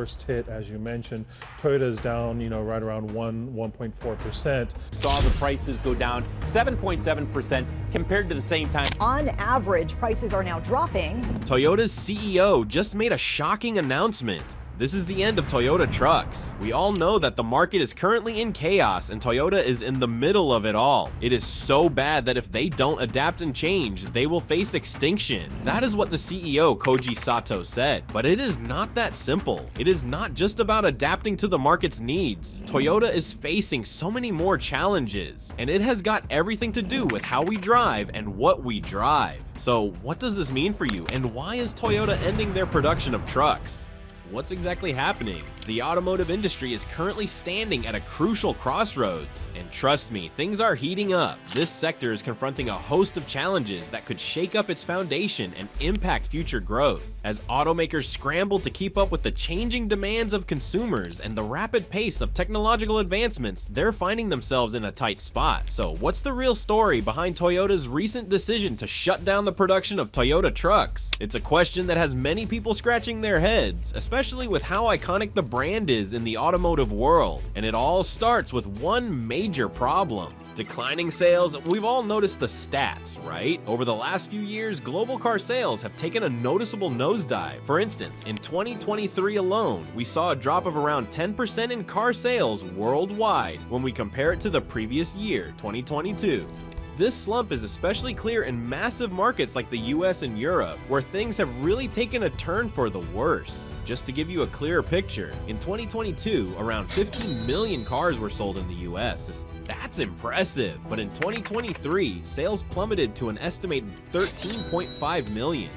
worst hit, as you mentioned. Toyota is down, right around 1.4%. Saw the prices go down 7.7% compared to the same time. On average, prices are now dropping. Toyota's CEO just made a shocking announcement. This is the end of Toyota trucks. We all know that the market is currently in chaos and Toyota is in the middle of it all. It is so bad that if they don't adapt and change, they will face extinction. That is what the CEO Koji Sato said, but it is not that simple. It is not just about adapting to the market's needs. Toyota is facing so many more challenges, and it has got everything to do with how we drive and what we drive. So what does this mean for you, and why is Toyota ending their production of trucks? What's exactly happening? The automotive industry is currently standing at a crucial crossroads, and trust me, things are heating up. This sector is confronting a host of challenges that could shake up its foundation and impact future growth. As automakers scramble to keep up with the changing demands of consumers and the rapid pace of technological advancements, they're finding themselves in a tight spot. So what's the real story behind Toyota's recent decision to shut down the production of Toyota trucks? It's a question that has many people scratching their heads, especially with how iconic the brand is in the automotive world. And it all starts with one major problem. Declining sales. We've all noticed the stats, right? Over the last few years, global car sales have taken a noticeable nosedive. For instance, in 2023 alone, we saw a drop of around 10% in car sales worldwide when we compare it to the previous year, 2022. This slump is especially clear in massive markets like the US and Europe, where things have really taken a turn for the worse. Just to give you a clearer picture, in 2022, around 15 million cars were sold in the US. That's impressive, but in 2023, sales plummeted to an estimated 13.5 million.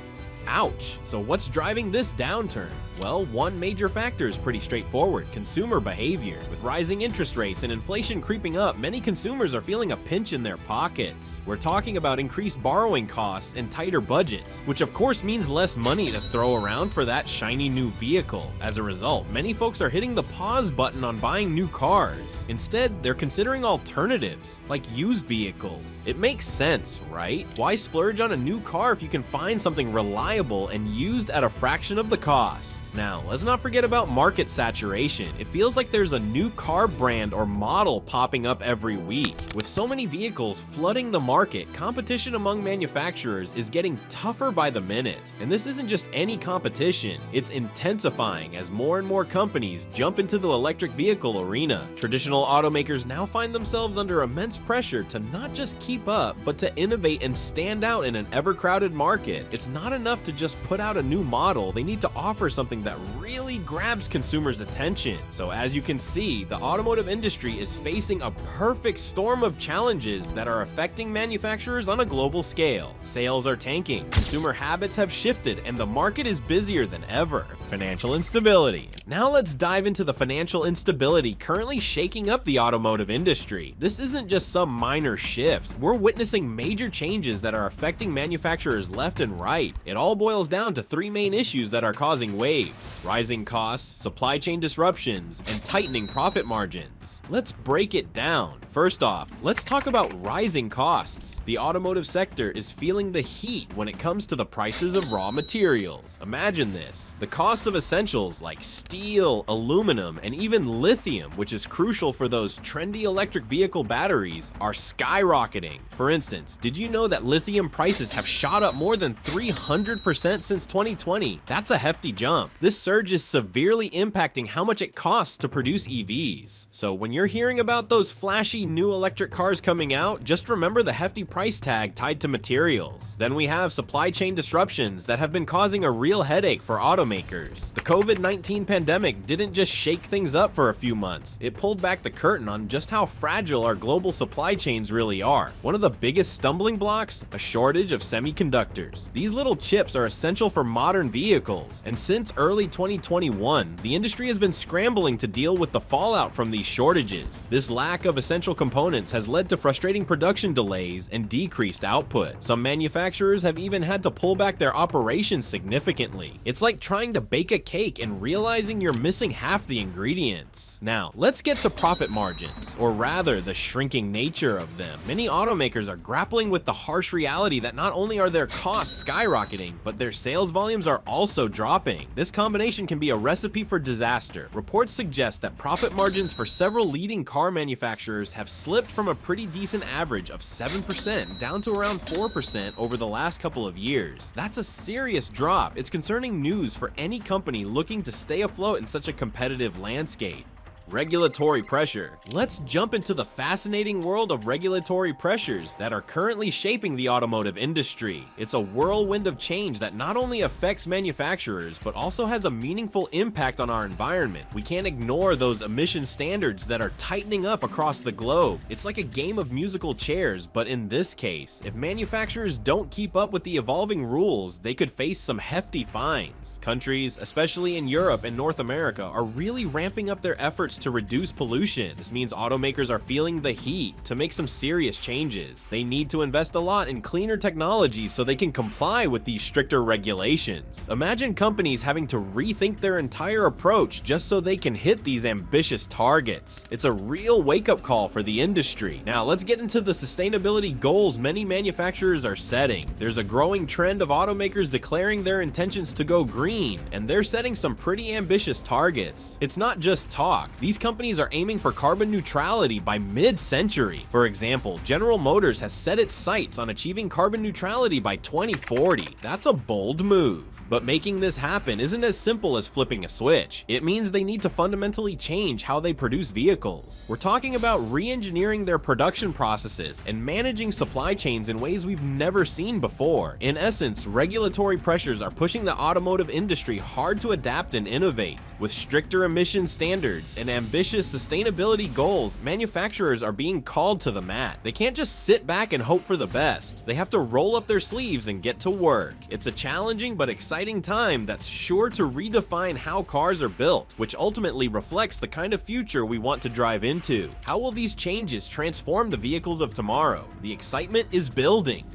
Ouch! So what's driving this downturn? Well, one major factor is pretty straightforward: consumer behavior. With rising interest rates and inflation creeping up, many consumers are feeling a pinch in their pockets. We're talking about increased borrowing costs and tighter budgets, which of course means less money to throw around for that shiny new vehicle. As a result, many folks are hitting the pause button on buying new cars. Instead, they're considering alternatives, like used vehicles. It makes sense, right? Why splurge on a new car if you can find something reliable and used at a fraction of the cost? Now, let's not forget about market saturation. It feels like there's a new car brand or model popping up every week. With so many vehicles flooding the market, competition among manufacturers is getting tougher by the minute. And this isn't just any competition, it's intensifying as more and more companies jump into the electric vehicle arena. Traditional automakers now find themselves under immense pressure to not just keep up, but to innovate and stand out in an ever-crowded market. It's not enough to just put out a new model, they need to offer something that really grabs consumers' attention. So as you can see, the automotive industry is facing a perfect storm of challenges that are affecting manufacturers on a global scale. Sales are tanking, consumer habits have shifted, and the market is busier than ever. Financial instability. Now let's dive into the financial instability currently shaking up the automotive industry. This isn't just some minor shifts. We're witnessing major changes that are affecting manufacturers left and right. It all boils down to three main issues that are causing waves: rising costs, supply chain disruptions, and tightening profit margins. Let's break it down. First off, let's talk about rising costs. The automotive sector is feeling the heat when it comes to the prices of raw materials. Imagine this: the cost of essentials like steel, aluminum, and even lithium, which is crucial for those trendy electric vehicle batteries, are skyrocketing. For instance, did you know that lithium prices have shot up more than 300% since 2020? That's a hefty jump. This surge is severely impacting how much it costs to produce EVs. So when you're hearing about those flashy new electric cars coming out, just remember the hefty price tag tied to materials. Then we have supply chain disruptions that have been causing a real headache for automakers. The COVID-19 pandemic didn't just shake things up for a few months, it pulled back the curtain on just how fragile our global supply chains really are. One of the biggest stumbling blocks? A shortage of semiconductors. These little chips are essential for modern vehicles, and since early 2021, the industry has been scrambling to deal with the fallout from these shortages. This lack of essential components has led to frustrating production delays and decreased output. Some manufacturers have even had to pull back their operations significantly. It's like trying to bake bake a cake and realizing you're missing half the ingredients. Now, let's get to profit margins, or rather the shrinking nature of them. Many automakers are grappling with the harsh reality that not only are their costs skyrocketing, but their sales volumes are also dropping. This combination can be a recipe for disaster. Reports suggest that profit margins for several leading car manufacturers have slipped from a pretty decent average of 7% down to around 4% over the last couple of years. That's a serious drop. It's concerning news for any company looking to stay afloat in such a competitive landscape. Regulatory pressure. Let's jump into the fascinating world of regulatory pressures that are currently shaping the automotive industry. It's a whirlwind of change that not only affects manufacturers, but also has a meaningful impact on our environment. We can't ignore those emission standards that are tightening up across the globe. It's like a game of musical chairs, but in this case, if manufacturers don't keep up with the evolving rules, they could face some hefty fines. Countries, especially in Europe and North America, are really ramping up their efforts to reduce pollution. This means automakers are feeling the heat to make some serious changes. They need to invest a lot in cleaner technology so they can comply with these stricter regulations. Imagine companies having to rethink their entire approach just so they can hit these ambitious targets. It's a real wake-up call for the industry. Now, let's get into the sustainability goals many manufacturers are setting. There's a growing trend of automakers declaring their intentions to go green, and they're setting some pretty ambitious targets. It's not just talk. These companies are aiming for carbon neutrality by mid-century. For example, General Motors has set its sights on achieving carbon neutrality by 2040. That's a bold move. But making this happen isn't as simple as flipping a switch. It means they need to fundamentally change how they produce vehicles. We're talking about re-engineering their production processes and managing supply chains in ways we've never seen before. In essence, regulatory pressures are pushing the automotive industry hard to adapt and innovate. With stricter emission standards and ambitious sustainability goals, manufacturers are being called to the mat. They can't just sit back and hope for the best. They have to roll up their sleeves and get to work. It's a challenging but exciting time that's sure to redefine how cars are built, which ultimately reflects the kind of future we want to drive into. How will these changes transform the vehicles of tomorrow? The excitement is building.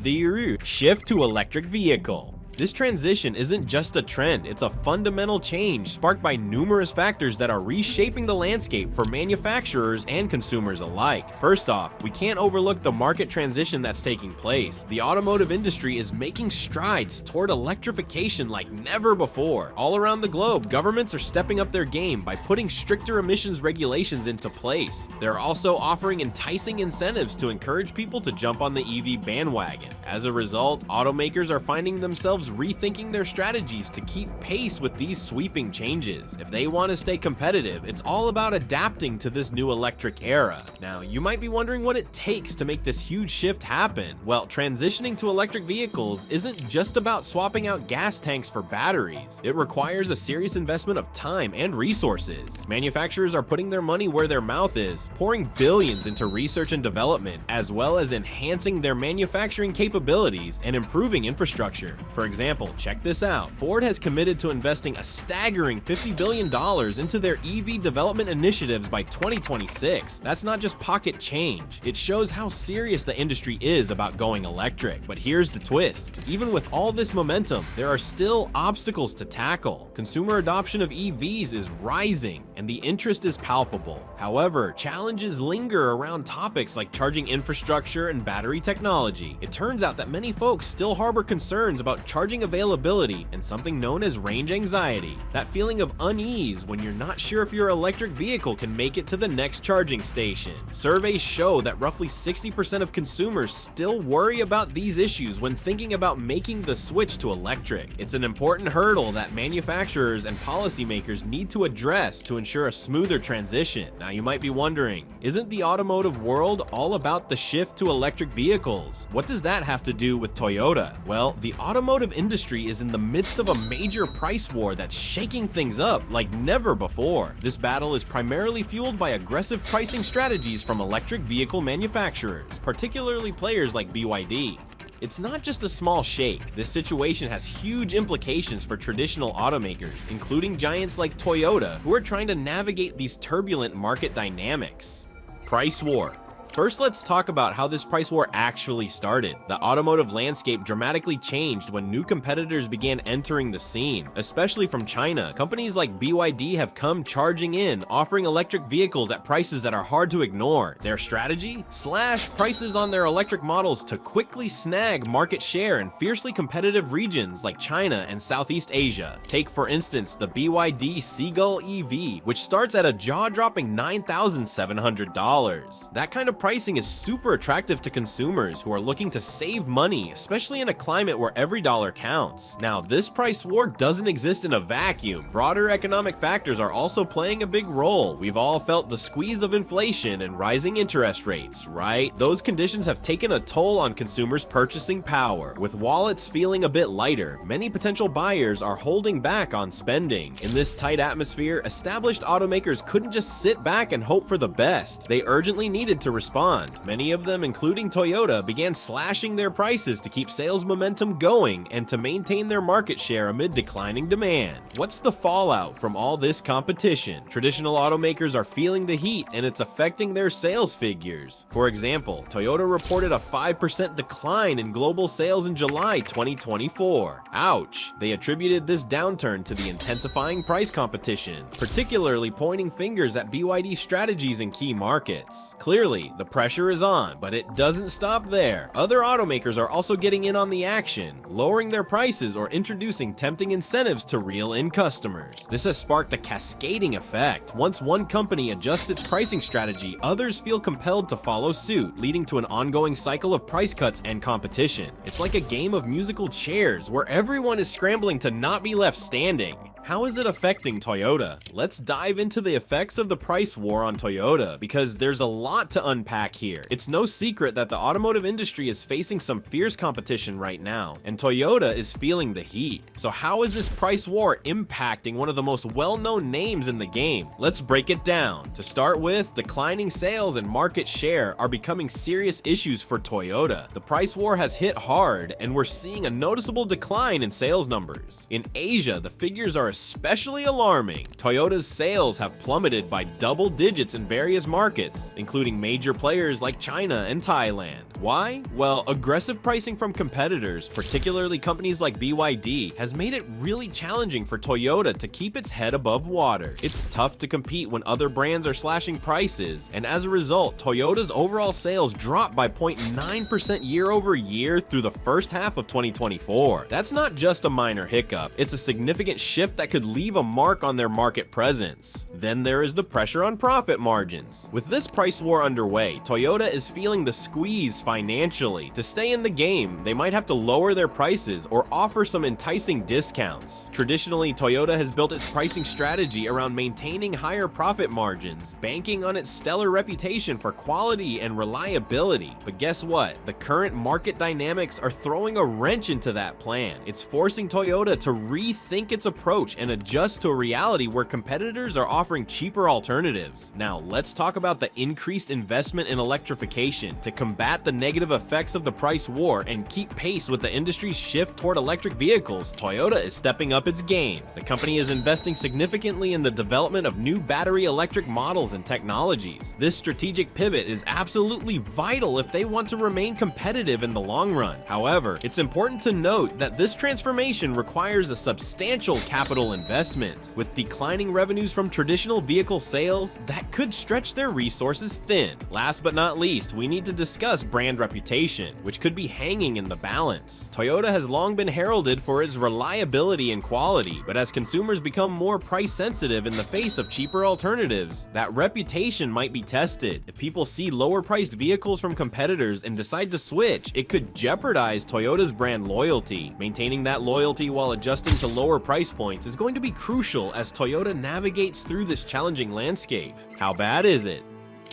The shift to electric vehicle. This transition isn't just a trend, it's a fundamental change sparked by numerous factors that are reshaping the landscape for manufacturers and consumers alike. First off, we can't overlook the market transition that's taking place. The automotive industry is making strides toward electrification like never before. All around the globe, governments are stepping up their game by putting stricter emissions regulations into place. They're also offering enticing incentives to encourage people to jump on the EV bandwagon. As a result, automakers are finding themselves rethinking their strategies to keep pace with these sweeping changes. If they want to stay competitive, it's all about adapting to this new electric era. Now, you might be wondering what it takes to make this huge shift happen. Well, transitioning to electric vehicles isn't just about swapping out gas tanks for batteries. It requires a serious investment of time and resources. Manufacturers are putting their money where their mouth is, pouring billions into research and development, as well as enhancing their manufacturing capabilities and improving infrastructure. For example, check this out. Ford has committed to investing a staggering $50 billion into their EV development initiatives by 2026. That's not just pocket change. It shows how serious the industry is about going electric. But here's the twist. Even with all this momentum, there are still obstacles to tackle. Consumer adoption of EVs is rising, and the interest is palpable. However, challenges linger around topics like charging infrastructure and battery technology. It turns out that many folks still harbor concerns about charging availability and something known as range anxiety. That feeling of unease when you're not sure if your electric vehicle can make it to the next charging station. Surveys show that roughly 60% of consumers still worry about these issues when thinking about making the switch to electric. It's an important hurdle that manufacturers and policymakers need to address to ensure a smoother transition. Now, you might be wondering, isn't the automotive world all about the shift to electric vehicles? What does that have to do with Toyota? Well, the automotive industry is in the midst of a major price war that's shaking things up like never before. This battle is primarily fueled by aggressive pricing strategies from electric vehicle manufacturers, particularly players like BYD. It's not just a small shake. This situation has huge implications for traditional automakers, including giants like Toyota, who are trying to navigate these turbulent market dynamics. Price war. First, let's talk about how this price war actually started. The automotive landscape dramatically changed when new competitors began entering the scene, especially from China. Companies like BYD have come charging in, offering electric vehicles at prices that are hard to ignore. Their strategy? Slash prices on their electric models to quickly snag market share in fiercely competitive regions like China and Southeast Asia. Take for instance the BYD Seagull EV, which starts at a jaw-dropping $9,700. That kind of pricing is super attractive to consumers who are looking to save money, especially in a climate where every dollar counts. Now, this price war doesn't exist in a vacuum. Broader economic factors are also playing a big role. We've all felt the squeeze of inflation and rising interest rates, right? Those conditions have taken a toll on consumers' purchasing power. With wallets feeling a bit lighter, many potential buyers are holding back on spending. In this tight atmosphere, established automakers couldn't just sit back and hope for the best. They urgently needed to respond. Many of them, including Toyota, began slashing their prices to keep sales momentum going and to maintain their market share amid declining demand. What's the fallout from all this competition? Traditional automakers are feeling the heat and it's affecting their sales figures. For example, Toyota reported a 5% decline in global sales in July 2024. Ouch! They attributed this downturn to the intensifying price competition, particularly pointing fingers at BYD strategies in key markets. Clearly, the pressure is on, but it doesn't stop there. Other automakers are also getting in on the action, lowering their prices or introducing tempting incentives to reel-in customers. This has sparked a cascading effect. Once one company adjusts its pricing strategy, others feel compelled to follow suit, leading to an ongoing cycle of price cuts and competition. It's like a game of musical chairs where everyone is scrambling to not be left standing. How is it affecting Toyota? Let's dive into the effects of the price war on Toyota, because there's a lot to unpack here. It's no secret that the automotive industry is facing some fierce competition right now, and Toyota is feeling the heat. So how is this price war impacting one of the most well-known names in the game? Let's break it down. To start with, declining sales and market share are becoming serious issues for Toyota. The price war has hit hard, and we're seeing a noticeable decline in sales numbers. In Asia, the figures are especially alarming. Toyota's sales have plummeted by double digits in various markets, including major players like China and Thailand. Why? Well, aggressive pricing from competitors, particularly companies like BYD, has made it really challenging for Toyota to keep its head above water. It's tough to compete when other brands are slashing prices, and as a result, Toyota's overall sales dropped by 0.9% year over year through the first half of 2024. That's not just a minor hiccup, it's a significant shift that could leave a mark on their market presence. Then there is the pressure on profit margins. With this price war underway, Toyota is feeling the squeeze financially. To stay in the game, they might have to lower their prices or offer some enticing discounts. Traditionally, Toyota has built its pricing strategy around maintaining higher profit margins, banking on its stellar reputation for quality and reliability. But guess what? The current market dynamics are throwing a wrench into that plan. It's forcing Toyota to rethink its approach and adjust to a reality where competitors are offering cheaper alternatives. Now, let's talk about the increased investment in electrification to combat the negative effects of the price war and keep pace with the industry's shift toward electric vehicles. Toyota is stepping up its game. The company is investing significantly in the development of new battery electric models and technologies. This strategic pivot is absolutely vital if they want to remain competitive in the long run. However, it's important to note that this transformation requires a substantial capital investment. With declining revenues from traditional vehicle sales, that could stretch their resources thin. Last but not least, we need to discuss brand reputation, which could be hanging in the balance. Toyota has long been heralded for its reliability and quality, but as consumers become more price sensitive in the face of cheaper alternatives, that reputation might be tested. If people see lower priced vehicles from competitors and decide to switch, it could jeopardize Toyota's brand loyalty. Maintaining that loyalty while adjusting to lower price points is going to be crucial as Toyota navigates through this challenging landscape. How bad is it?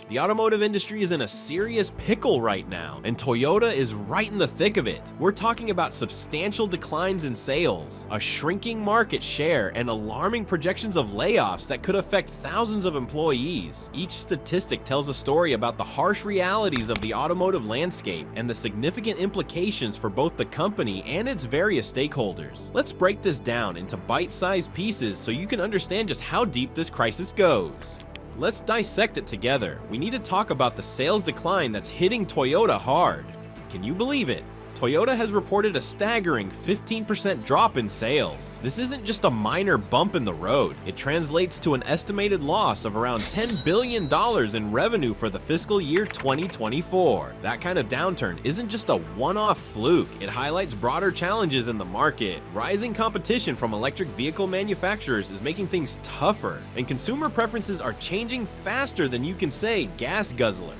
The automotive industry is in a serious pickle right now, and Toyota is right in the thick of it. We're talking about substantial declines in sales, a shrinking market share, and alarming projections of layoffs that could affect thousands of employees. Each statistic tells a story about the harsh realities of the automotive landscape and the significant implications for both the company and its various stakeholders. Let's break this down into bite-sized pieces so you can understand just how deep this crisis goes. Let's dissect it together. We need to talk about the sales decline that's hitting Toyota hard. Can you believe it? Toyota has reported a staggering 15% drop in sales. This isn't just a minor bump in the road. It translates to an estimated loss of around $10 billion in revenue for the fiscal year 2024. That kind of downturn isn't just a one-off fluke. It highlights broader challenges in the market. Rising competition from electric vehicle manufacturers is making things tougher, and consumer preferences are changing faster than you can say gas guzzler.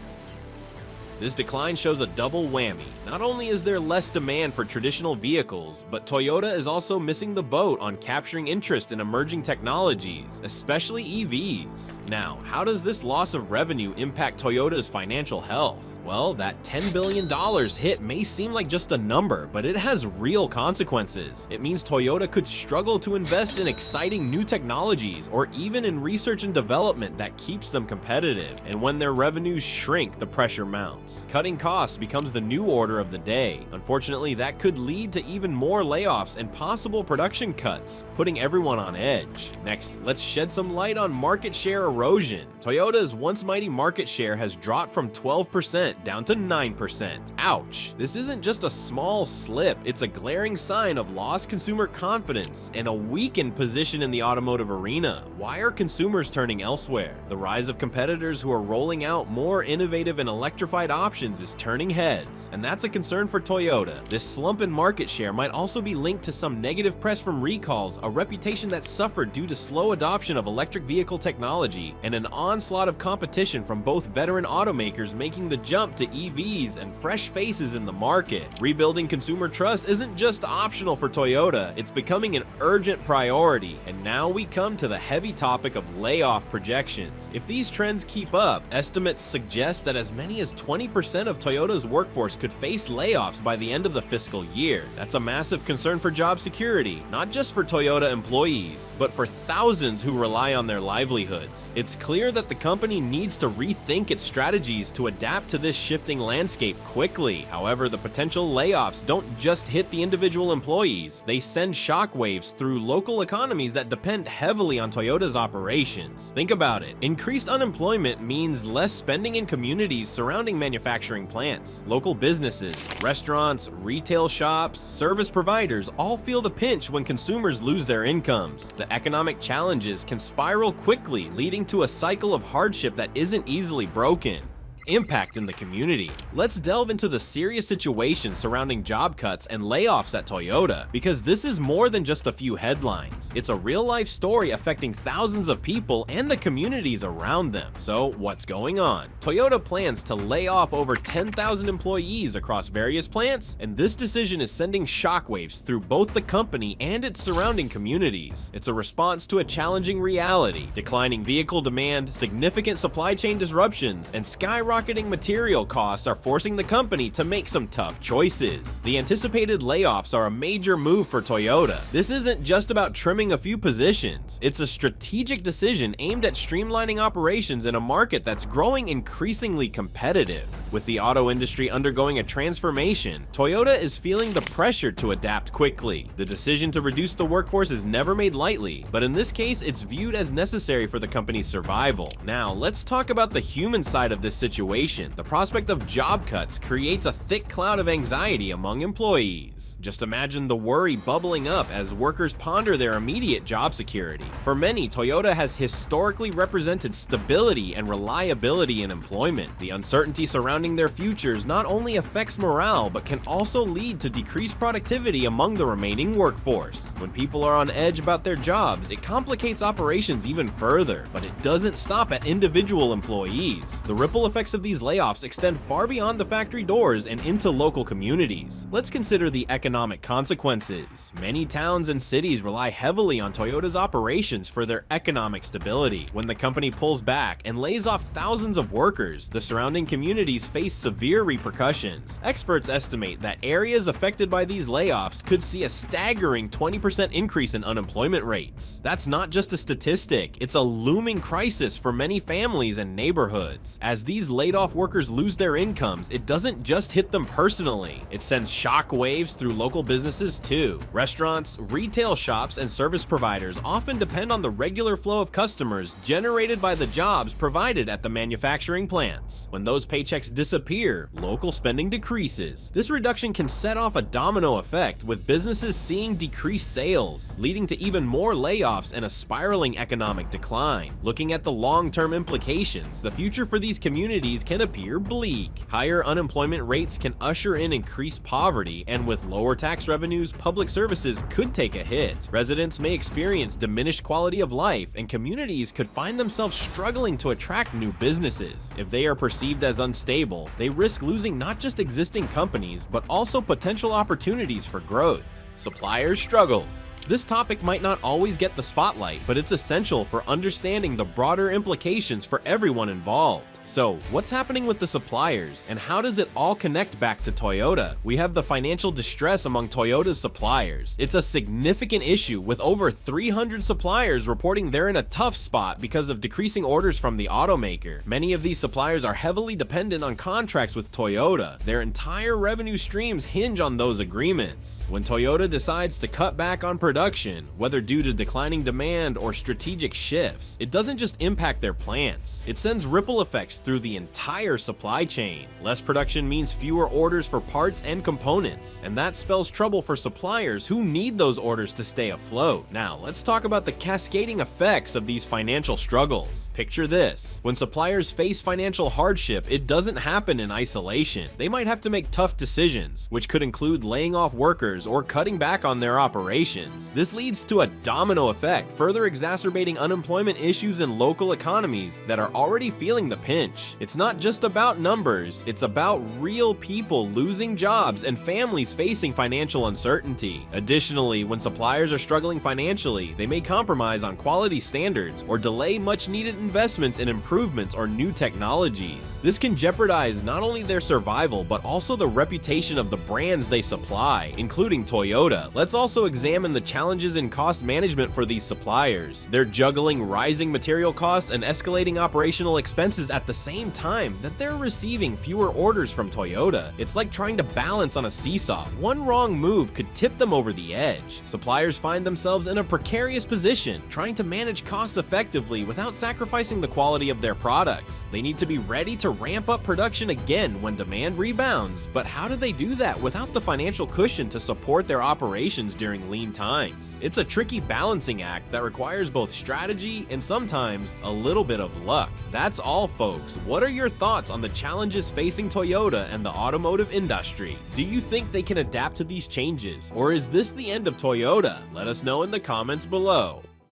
This decline shows a double whammy. Not only is there less demand for traditional vehicles, but Toyota is also missing the boat on capturing interest in emerging technologies, especially EVs. Now, how does this loss of revenue impact Toyota's financial health? Well, that $10 billion hit may seem like just a number, but it has real consequences. It means Toyota could struggle to invest in exciting new technologies or even in research and development that keeps them competitive. And when their revenues shrink, the pressure mounts. Cutting costs becomes the new order of the day. Unfortunately, that could lead to even more layoffs and possible production cuts, putting everyone on edge. Next, let's shed some light on market share erosion. Toyota's once mighty market share has dropped from 12% down to 9%. Ouch. This isn't just a small slip, it's a glaring sign of lost consumer confidence and a weakened position in the automotive arena. Why are consumers turning elsewhere? The rise of competitors who are rolling out more innovative and electrified options is turning heads, and that's a concern for Toyota. This slump in market share might also be linked to some negative press from recalls, a reputation that suffered due to slow adoption of electric vehicle technology, and an onslaught of competition from both veteran automakers making the jump to EVs and fresh faces in the market. Rebuilding consumer trust isn't just optional for Toyota, it's becoming an urgent priority. And now we come to the heavy topic of layoff projections. If these trends keep up, estimates suggest that as many as 20% of Toyota's workforce could face layoffs by the end of the fiscal year. That's a massive concern for job security, not just for Toyota employees, but for thousands who rely on their livelihoods. It's clear that the company needs to rethink its strategies to adapt to this shifting landscape quickly. However, the potential layoffs don't just hit the individual employees, they send shockwaves through local economies that depend heavily on Toyota's operations. Think about it. Increased unemployment means less spending in communities surrounding manufacturing plants. Local businesses, restaurants, retail shops, service providers all feel the pinch when consumers lose their incomes. The economic challenges can spiral quickly, leading to a cycle of hardship that isn't easily broken. Impact in the community. Let's delve into the serious situation surrounding job cuts and layoffs at Toyota, because this is more than just a few headlines. It's a real-life story affecting thousands of people and the communities around them. So what's going on? Toyota plans to lay off over 10,000 employees across various plants, and this decision is sending shockwaves through both the company and its surrounding communities. It's a response to a challenging reality: declining vehicle demand, significant supply chain disruptions, and skyrocketing material costs are forcing the company to make some tough choices. The anticipated layoffs are a major move for Toyota. This isn't just about trimming a few positions. It's a strategic decision aimed at streamlining operations in a market that's growing increasingly competitive. With the auto industry undergoing a transformation, Toyota is feeling the pressure to adapt quickly. The decision to reduce the workforce is never made lightly, but in this case, it's viewed as necessary for the company's survival. Now, let's talk about the human side of this situation. The prospect of job cuts creates a thick cloud of anxiety among employees. Just imagine the worry bubbling up as workers ponder their immediate job security. For many, Toyota has historically represented stability and reliability in employment. The uncertainty surrounding their futures not only affects morale, but can also lead to decreased productivity among the remaining workforce. When people are on edge about their jobs, it complicates operations even further, but it doesn't stop at individual employees. The ripple effects of these layoffs extend far beyond the factory doors and into local communities. Let's consider the economic consequences. Many towns and cities rely heavily on Toyota's operations for their economic stability. When the company pulls back and lays off thousands of workers, the surrounding communities face severe repercussions. Experts estimate that areas affected by these layoffs could see a staggering 20% increase in unemployment rates. That's not just a statistic, it's a looming crisis for many families and neighborhoods. As these laid off workers lose their incomes, it doesn't just hit them personally. It sends shock waves through local businesses too. Restaurants, retail shops, and service providers often depend on the regular flow of customers generated by the jobs provided at the manufacturing plants. When those paychecks disappear, local spending decreases. This reduction can set off a domino effect, with businesses seeing decreased sales, leading to even more layoffs and a spiraling economic decline. Looking at the long-term implications, the future for these communities can appear bleak. Higher unemployment rates can usher in increased poverty, and with lower tax revenues, public services could take a hit. Residents may experience diminished quality of life, and communities could find themselves struggling to attract new businesses. If they are perceived as unstable, they risk losing not just existing companies, but also potential opportunities for growth. Suppliers' struggles. This topic might not always get the spotlight, but it's essential for understanding the broader implications for everyone involved. So, what's happening with the suppliers, and how does it all connect back to Toyota? We have the financial distress among Toyota's suppliers. It's a significant issue, with over 300 suppliers reporting they're in a tough spot because of decreasing orders from the automaker. Many of these suppliers are heavily dependent on contracts with Toyota. Their entire revenue streams hinge on those agreements. When Toyota decides to cut back on production, whether due to declining demand or strategic shifts, it doesn't just impact their plants. It sends ripple effects through the entire supply chain. Less production means fewer orders for parts and components, and that spells trouble for suppliers who need those orders to stay afloat. Now, let's talk about the cascading effects of these financial struggles. Picture this: when suppliers face financial hardship, it doesn't happen in isolation. They might have to make tough decisions, which could include laying off workers or cutting back on their operations. This leads to a domino effect, further exacerbating unemployment issues in local economies that are already feeling the pinch. It's not just about numbers, it's about real people losing jobs and families facing financial uncertainty. Additionally, when suppliers are struggling financially, they may compromise on quality standards or delay much needed investments in improvements or new technologies. This can jeopardize not only their survival, but also the reputation of the brands they supply, including Toyota. Let's also examine the challenges in cost management for these suppliers. They're juggling rising material costs and escalating operational expenses at the same time that they're receiving fewer orders from Toyota. It's like trying to balance on a seesaw. One wrong move could tip them over the edge. Suppliers find themselves in a precarious position, trying to manage costs effectively without sacrificing the quality of their products. They need to be ready to ramp up production again when demand rebounds, but how do they do that without the financial cushion to support their operations during lean times? It's a tricky balancing act that requires both strategy and sometimes a little bit of luck. That's all, folks. What are your thoughts on the challenges facing Toyota and the automotive industry? Do you think they can adapt to these changes, or is this the end of Toyota? Let us know in the comments below.